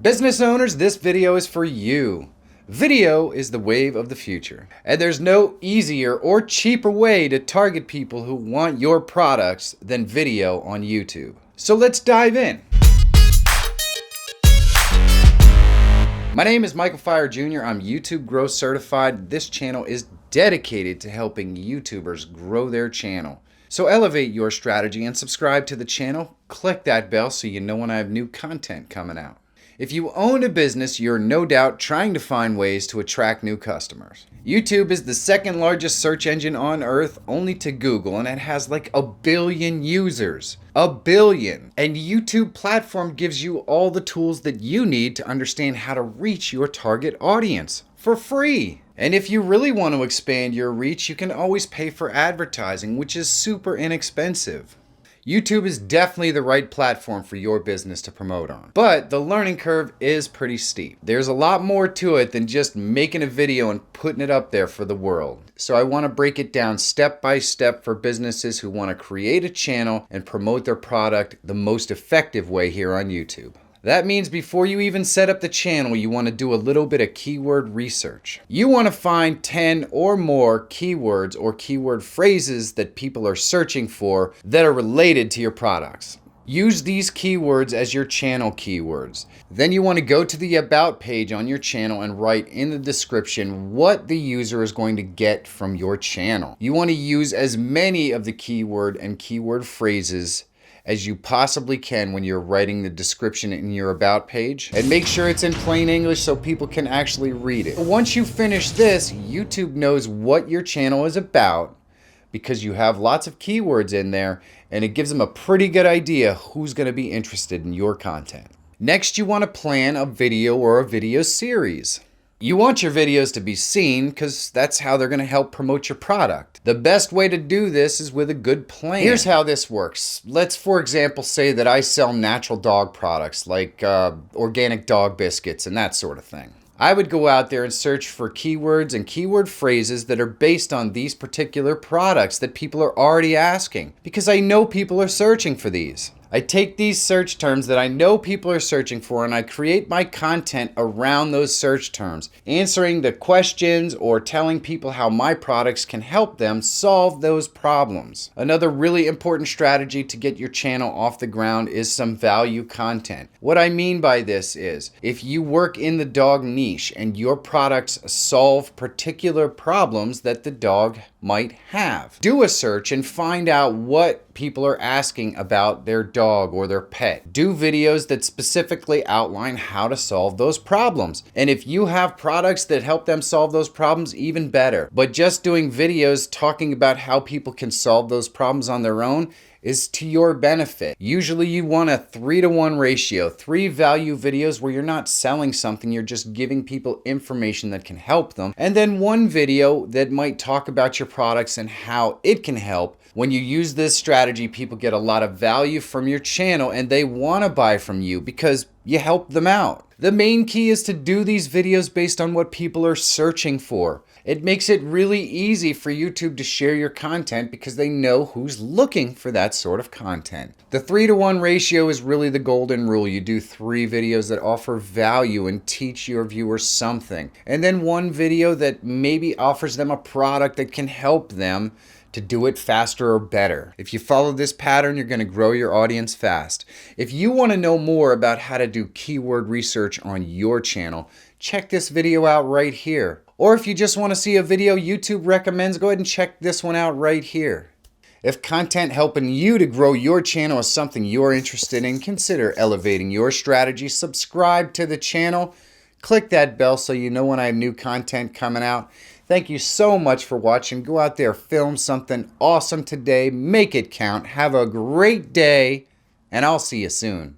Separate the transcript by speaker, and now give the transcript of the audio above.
Speaker 1: Business owners, this video is for you. Video is the wave of the future, and there's no easier or cheaper way to target people who want your products than video on YouTube. So let's dive in. My name is Michael Fire Jr. I'm YouTube Growth Certified. This channel is dedicated to helping YouTubers grow their channel. So elevate your strategy and subscribe to the channel. Click that bell so you know when I have new content coming out. If you own a business, you're no doubt trying to find ways to attract new customers. YouTube is the second largest search engine on earth, only to Google, and it has like 1 billion users. 1 billion. And YouTube platform gives you all the tools that you need to understand how to reach your target audience for free. And if you really want to expand your reach, you can always pay for advertising, which is super inexpensive. YouTube is definitely the right platform for your business to promote on. But the learning curve is pretty steep. There's a lot more to it than just making a video and putting it up there for the world. So I want to break it down step by step for businesses who want to create a channel and promote their product the most effective way here on YouTube. That means before you even set up the channel, you want to do a little bit of keyword research. You want to find 10 or more keywords or keyword phrases that people are searching for that are related to your products. Use these keywords as your channel keywords. Then you want to go to the About page on your channel and write in the description what the user is going to get from your channel. You want to use as many of the keyword and keyword phrases as you possibly can when you're writing the description in your About page, and make sure it's in plain English so people can actually read it. Once you finish this, YouTube knows what your channel is about because you have lots of keywords in there, and it gives them a pretty good idea who's going to be interested in your content. Next, you want to plan a video or a video series. You want your videos to be seen because that's how they're going to help promote your product. The best way to do this is with a good plan. Here's how this works. Let's, for example, say that I sell natural dog products like organic dog biscuits and that sort of thing. I would go out there and search for keywords and keyword phrases that are based on these particular products that people are already asking, because I know people are searching for these. I take these search terms that I know people are searching for and I create my content around those search terms, answering the questions or telling people how my products can help them solve those problems. Another really important strategy to get your channel off the ground is some value content. What I mean by this is, if you work in the dog niche and your products solve particular problems that the dog might have, do a search and find out what people are asking about their dog or their pet. Do videos that specifically outline how to solve those problems. And if you have products that help them solve those problems, even better. But just doing videos talking about how people can solve those problems on their own is to your benefit. Usually you want a 3-to-1 ratio, 3 value videos where you're not selling something, you're just giving people information that can help them. And then 1 video that might talk about your products and how it can help. When you use this strategy, people get a lot of value from your channel and they want to buy from you because you help them out. The main key is to do these videos based on what people are searching for. It makes it really easy for YouTube to share your content because they know who's looking for that sort of content. The 3-to-1 ratio is really the golden rule. You do 3 videos that offer value and teach your viewers something, and then 1 video that maybe offers them a product that can help them to do it faster or better. If you follow this pattern, you're going to grow your audience fast. If you want to know more about how to do keyword research on your channel, check this video out right here. Or if you just want to see a video YouTube recommends, go ahead and check this one out right here. If content helping you to grow your channel is something you're interested in, consider elevating your strategy. Subscribe to the channel. Click that bell so you know when I have new content coming out. Thank you so much for watching. Go out there, film something awesome today. Make it count. Have a great day, and I'll see you soon.